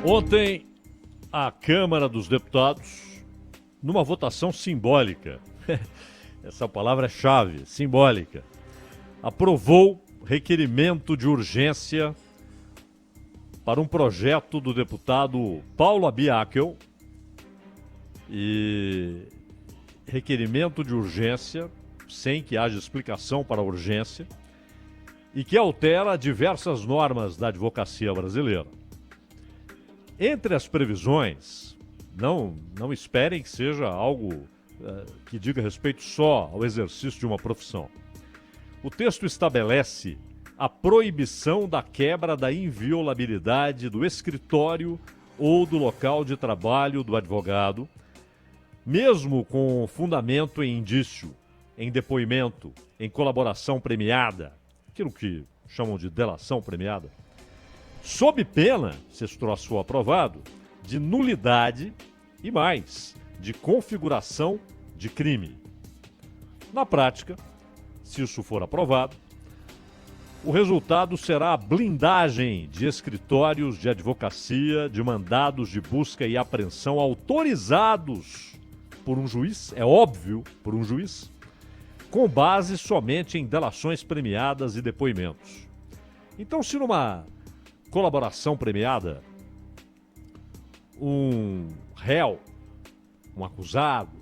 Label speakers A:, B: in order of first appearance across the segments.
A: Ontem, a Câmara dos Deputados, numa votação simbólica, essa palavra é chave, simbólica, aprovou requerimento de urgência para um projeto do deputado Paulo Abiakel e requerimento de urgência, sem que haja explicação para a urgência, e que altera diversas normas da advocacia brasileira. Entre as previsões, não esperem que seja algo que diga respeito só ao exercício de uma profissão. O texto estabelece a proibição da quebra da inviolabilidade do escritório ou do local de trabalho do advogado, mesmo com fundamento em indício, em depoimento, em colaboração premiada, aquilo que chamam de delação premiada, sob pena, se esse troço for aprovado, de nulidade e mais, de configuração de crime. Na prática, se isso for aprovado, o resultado será a blindagem de escritórios de advocacia, de mandados de busca e apreensão autorizados por um juiz, é óbvio, por um juiz, com base somente em delações premiadas e depoimentos. Então, se numa colaboração premiada, um réu, um acusado,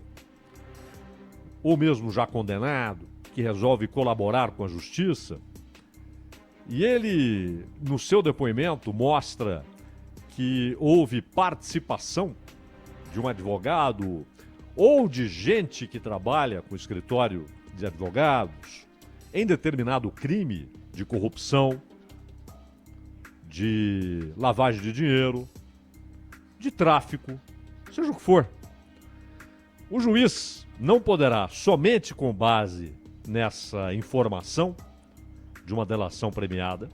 A: ou mesmo já condenado, que resolve colaborar com a justiça, e ele, no seu depoimento, mostra que houve participação de um advogado ou de gente que trabalha com o escritório de advogados em determinado crime de corrupção, de lavagem de dinheiro, de tráfico, seja o que for. O juiz não poderá, somente com base nessa informação de uma delação premiada,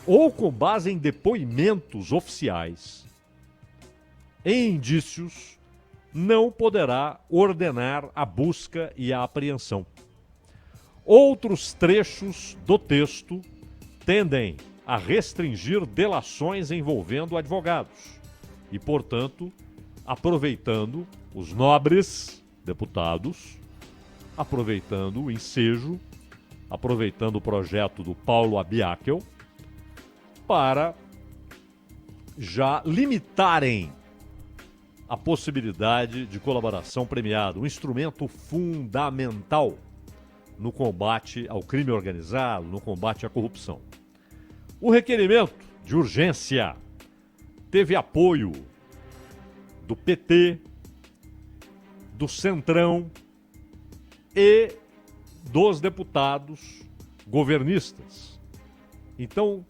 A: ou com base em depoimentos oficiais, em indícios, não poderá ordenar a busca e a apreensão. Outros trechos do texto tendem a restringir delações envolvendo advogados e, portanto, aproveitando os nobres deputados, aproveitando o ensejo, aproveitando o projeto do Paulo Abiakel, para já limitarem a possibilidade de colaboração premiada, um instrumento fundamental no combate ao crime organizado, no combate à corrupção. O requerimento de urgência teve apoio do PT, do Centrão e dos deputados governistas. Então,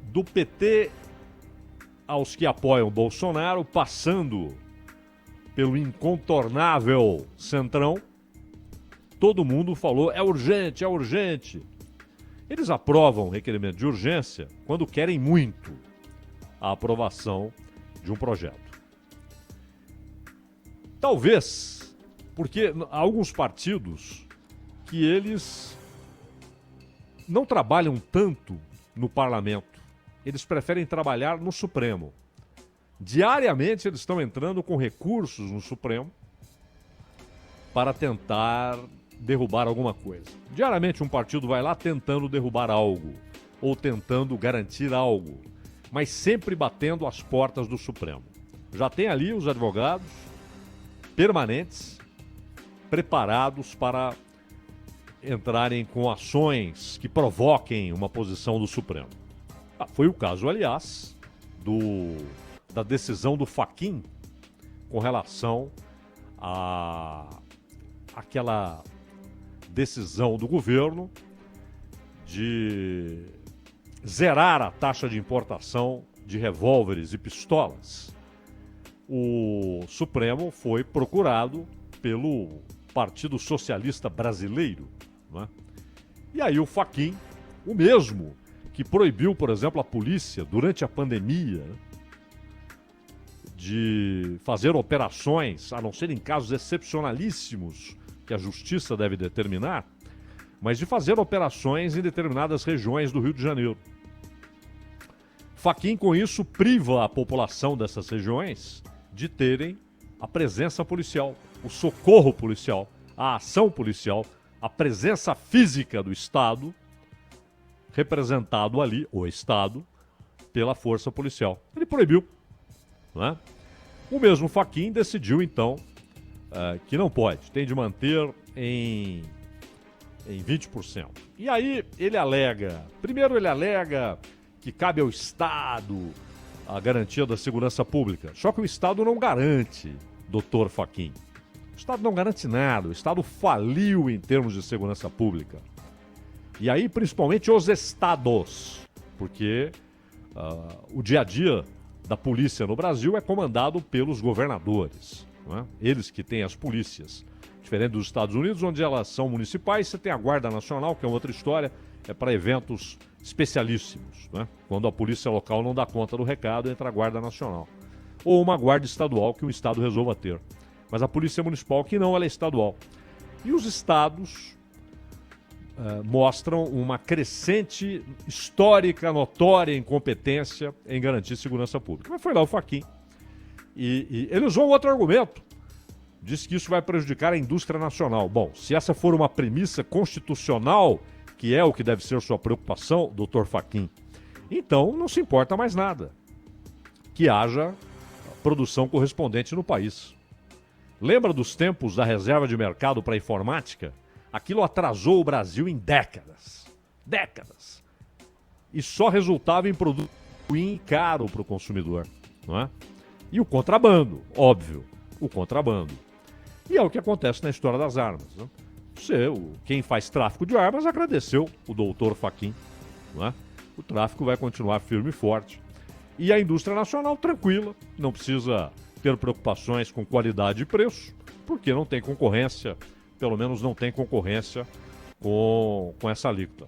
A: do PT aos que apoiam Bolsonaro, passando pelo incontornável Centrão, todo mundo falou, é urgente, é urgente. Eles aprovam o requerimento de urgência quando querem muito a aprovação de um projeto. Talvez, porque há alguns partidos que eles não trabalham tanto no parlamento. Eles preferem trabalhar no Supremo. Diariamente eles estão entrando com recursos no Supremo para tentar derrubar alguma coisa. Diariamente um partido vai lá tentando derrubar algo ou tentando garantir algo, mas sempre batendo as portas do Supremo. Já tem ali os advogados permanentes, preparados para entrarem com ações que provoquem uma posição do Supremo. Foi o caso, aliás, da decisão do Fachin com relação àquela decisão do governo de zerar a taxa de importação de revólveres e pistolas. O Supremo foi procurado pelo Partido Socialista Brasileiro, não é? E aí o Fachin, o mesmo que proibiu, por exemplo, a polícia, durante a pandemia, de fazer operações, a não ser em casos excepcionalíssimos que a justiça deve determinar, mas de fazer operações em determinadas regiões do Rio de Janeiro. Fachin, com isso, priva a população dessas regiões de terem a presença policial, o socorro policial, a ação policial, a presença física do Estado, representado ali, o Estado, pela força policial. Ele proibiu. Não é? O mesmo Fachin decidiu, então, que não pode, tem de manter em 20%. E aí ele alega, primeiro ele alega que cabe ao Estado a garantia da segurança pública. Só que o Estado não garante, doutor Fachin. O Estado não garante nada, o Estado faliu em termos de segurança pública. E aí, principalmente os estados, porque o dia a dia da polícia no Brasil é comandado pelos governadores. Não é? Eles que têm as polícias. Diferente dos Estados Unidos, onde elas são municipais, você tem a Guarda Nacional, que é outra história, é para eventos especialíssimos. Né? Quando a polícia local não dá conta do recado, entra a Guarda Nacional. Ou uma guarda estadual que o Estado resolva ter. Mas a polícia municipal, que não, ela é estadual. E os estados mostram uma crescente, histórica, notória incompetência em garantir segurança pública. Mas foi lá o Fachin. E ele usou um outro argumento. Disse que isso vai prejudicar a indústria nacional. Bom, se essa for uma premissa constitucional, que é o que deve ser sua preocupação, doutor Fachin, então não se importa mais nada. Que haja produção correspondente no país. Lembra dos tempos da reserva de mercado para a informática? Aquilo atrasou o Brasil em décadas. Décadas. E só resultava em produto ruim e caro para o consumidor. Não é? E o contrabando, óbvio. O contrabando. E é o que acontece na história das armas. Né? Quem faz tráfico de armas agradeceu o doutor Fachin. Não é? O tráfico vai continuar firme e forte. E a indústria nacional tranquila, não precisa ter preocupações com qualidade e preço, porque não tem concorrência, pelo menos não tem concorrência com essa alíquota.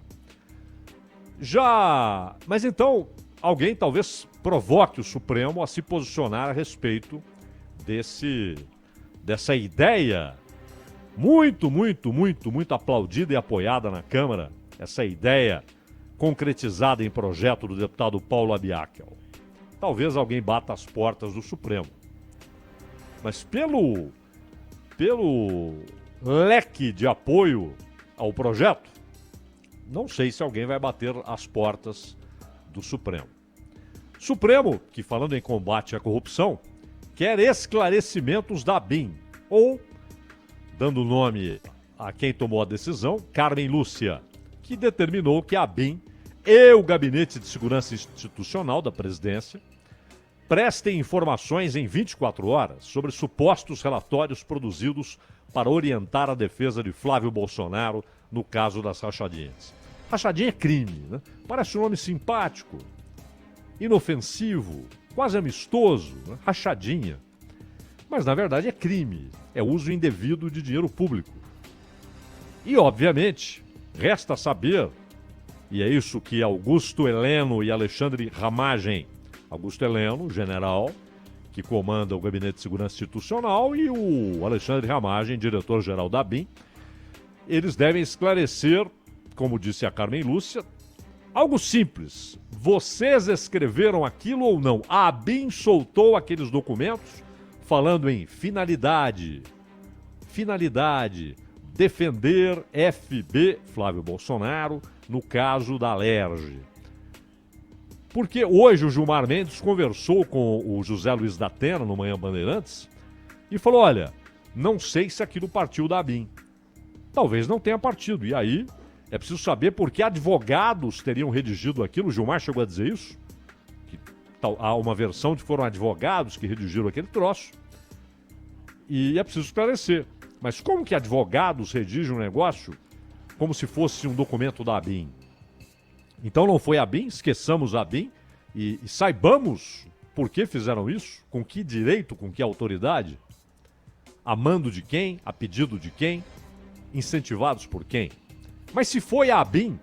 A: Mas então, alguém talvez provoque o Supremo a se posicionar a respeito dessa ideia muito aplaudida e apoiada na Câmara, essa ideia concretizada em projeto do deputado Paulo Abiakel. Talvez alguém bata as portas do Supremo. Mas pelo leque de apoio ao projeto, não sei se alguém vai bater as portas do Supremo. Supremo, que falando em combate à corrupção, quer esclarecimentos da ABIN, ou, dando nome a quem tomou a decisão, Carmen Lúcia, que determinou que a ABIN e o Gabinete de Segurança Institucional da Presidência prestem informações em 24 horas sobre supostos relatórios produzidos para orientar a defesa de Flávio Bolsonaro no caso das rachadinhas. Rachadinha é crime, né? Parece um nome simpático, inofensivo, quase amistoso, né? Rachadinha. Mas na verdade é crime, é uso indevido de dinheiro público. E obviamente, resta saber, e é isso que Augusto Heleno e Alexandre Ramagem, Augusto Heleno, general, que comanda o Gabinete de Segurança Institucional, e o Alexandre Ramagem, diretor-geral da ABIN, eles devem esclarecer, como disse a Carmen Lúcia, algo simples. Vocês escreveram aquilo ou não? A ABIN soltou aqueles documentos falando em finalidade, defender FB, Flávio Bolsonaro, no caso da Alerj. Porque hoje o Gilmar Mendes conversou com o José Luiz da Atena, no Manhã Bandeirantes, e falou, olha, não sei se aquilo partiu da ABIN. Talvez não tenha partido. E aí é preciso saber por que advogados teriam redigido aquilo. O Gilmar chegou a dizer isso? Que há uma versão de que foram advogados que redigiram aquele troço. E é preciso esclarecer. Mas como que advogados redigem um negócio como se fosse um documento da ABIN? Então não foi a ABIN, esqueçamos a ABIN e saibamos por que fizeram isso, com que direito, com que autoridade, a mando de quem, a pedido de quem, incentivados por quem. Mas se foi a ABIN,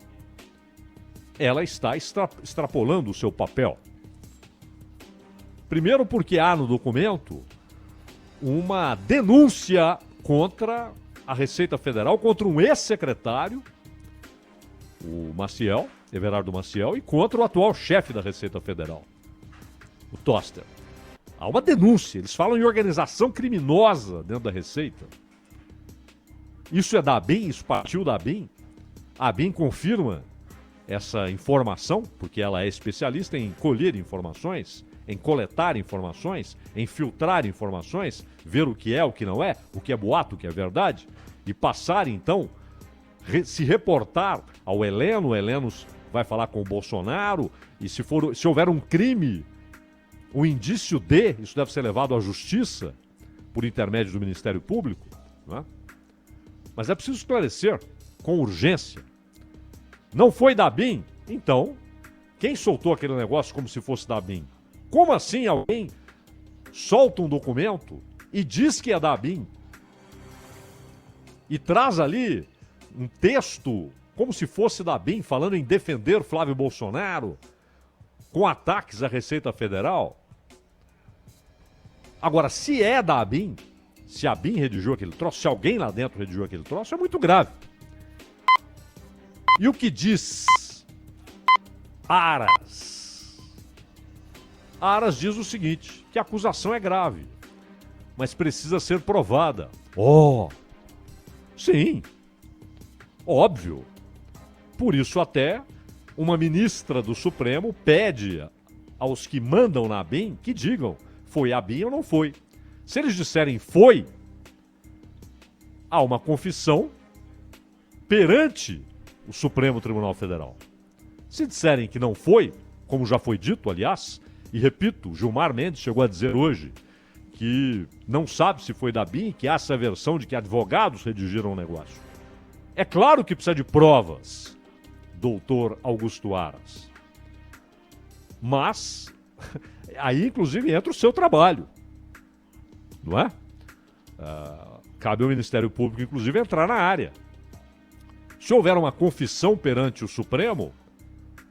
A: ela está extrapolando o seu papel. Primeiro porque há no documento uma denúncia contra a Receita Federal, contra um ex-secretário, o Maciel, Everardo Maciel, e contra o atual chefe da Receita Federal, o Toster. Há uma denúncia, eles falam em organização criminosa dentro da Receita. Isso é da ABIN? Isso partiu da ABIN? A ABIN confirma essa informação, porque ela é especialista em colher informações, em coletar informações, em filtrar informações, ver o que é, o que não é, o que é boato, o que é verdade, e passar, então, se reportar ao Heleno. O Heleno vai falar com o Bolsonaro, e se houver um crime, um indício de, isso deve ser levado à justiça, por intermédio do Ministério Público, né? Mas é preciso esclarecer, com urgência. Não foi da ABIN? Então, quem soltou aquele negócio como se fosse da ABIN? Como assim alguém solta um documento e diz que é da ABIN? E traz ali um texto como se fosse da ABIN, falando em defender Flávio Bolsonaro, com ataques à Receita Federal? Agora, se é da ABIN, se a ABIN redigiu aquele troço, se alguém lá dentro redigiu aquele troço, é muito grave. E o que diz Aras? Aras diz o seguinte, que a acusação é grave, mas precisa ser provada. Sim, óbvio. Por isso até uma ministra do Supremo pede aos que mandam na ABIN que digam, foi a ABIN ou não foi? Se eles disserem foi, há uma confissão perante o Supremo Tribunal Federal. Se disserem que não foi, como já foi dito, aliás, e repito, Gilmar Mendes chegou a dizer hoje que não sabe se foi da ABIN, que há essa versão de que advogados redigiram o negócio. É claro que precisa de provas, doutor Augusto Aras. Mas, aí inclusive entra o seu trabalho, não é? Cabe ao Ministério Público, inclusive, entrar na área. Se houver uma confissão perante o Supremo,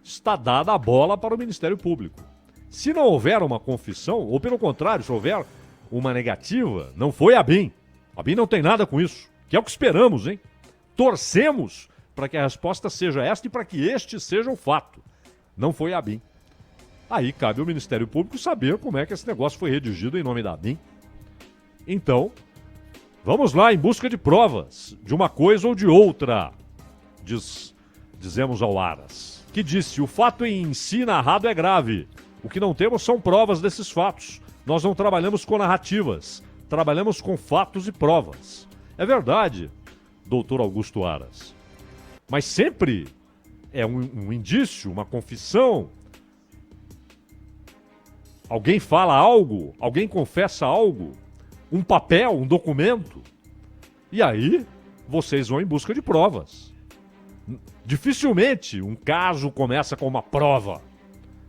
A: está dada a bola para o Ministério Público. Se não houver uma confissão, ou pelo contrário, se houver uma negativa, não foi a ABIN. A ABIN não tem nada com isso, que é o que esperamos, hein? Torcemos para que a resposta seja esta e para que este seja o fato. Não foi a ABIN. Aí cabe ao Ministério Público saber como é que esse negócio foi redigido em nome da ABIN. Então, vamos lá em busca de provas de uma coisa ou de outra, dizemos ao Aras, que disse, o fato em si narrado é grave. O que não temos são provas desses fatos. Nós não trabalhamos com narrativas, trabalhamos com fatos e provas. É verdade, doutor Augusto Aras. Mas sempre é um indício, uma confissão. Alguém fala algo, alguém confessa algo, um papel, um documento. E aí, vocês vão em busca de provas. Dificilmente um caso começa com uma prova,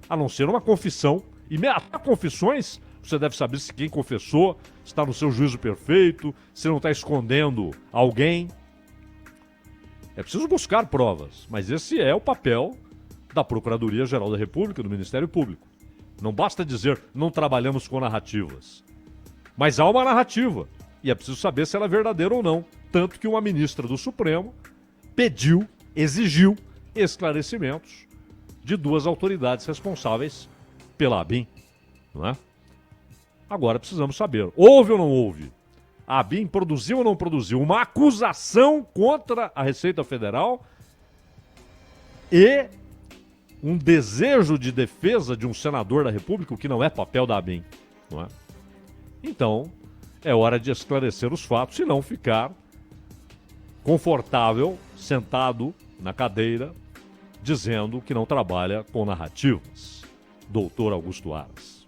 A: a não ser uma confissão. E até confissões, você deve saber se quem confessou está no seu juízo perfeito, se não está escondendo alguém. É preciso buscar provas, mas esse é o papel da Procuradoria-Geral da República, do Ministério Público. Não basta dizer, não trabalhamos com narrativas. Mas há uma narrativa, e é preciso saber se ela é verdadeira ou não. Tanto que uma ministra do Supremo pediu, exigiu esclarecimentos de duas autoridades responsáveis pela ABIN, não é? Agora precisamos saber, houve ou não houve? A ABIN produziu ou não produziu uma acusação contra a Receita Federal e um desejo de defesa de um senador da República, o que não é papel da ABIN, não é? Então, é hora de esclarecer os fatos e não ficar confortável, sentado na cadeira, dizendo que não trabalha com narrativas. Doutor Augusto Aras.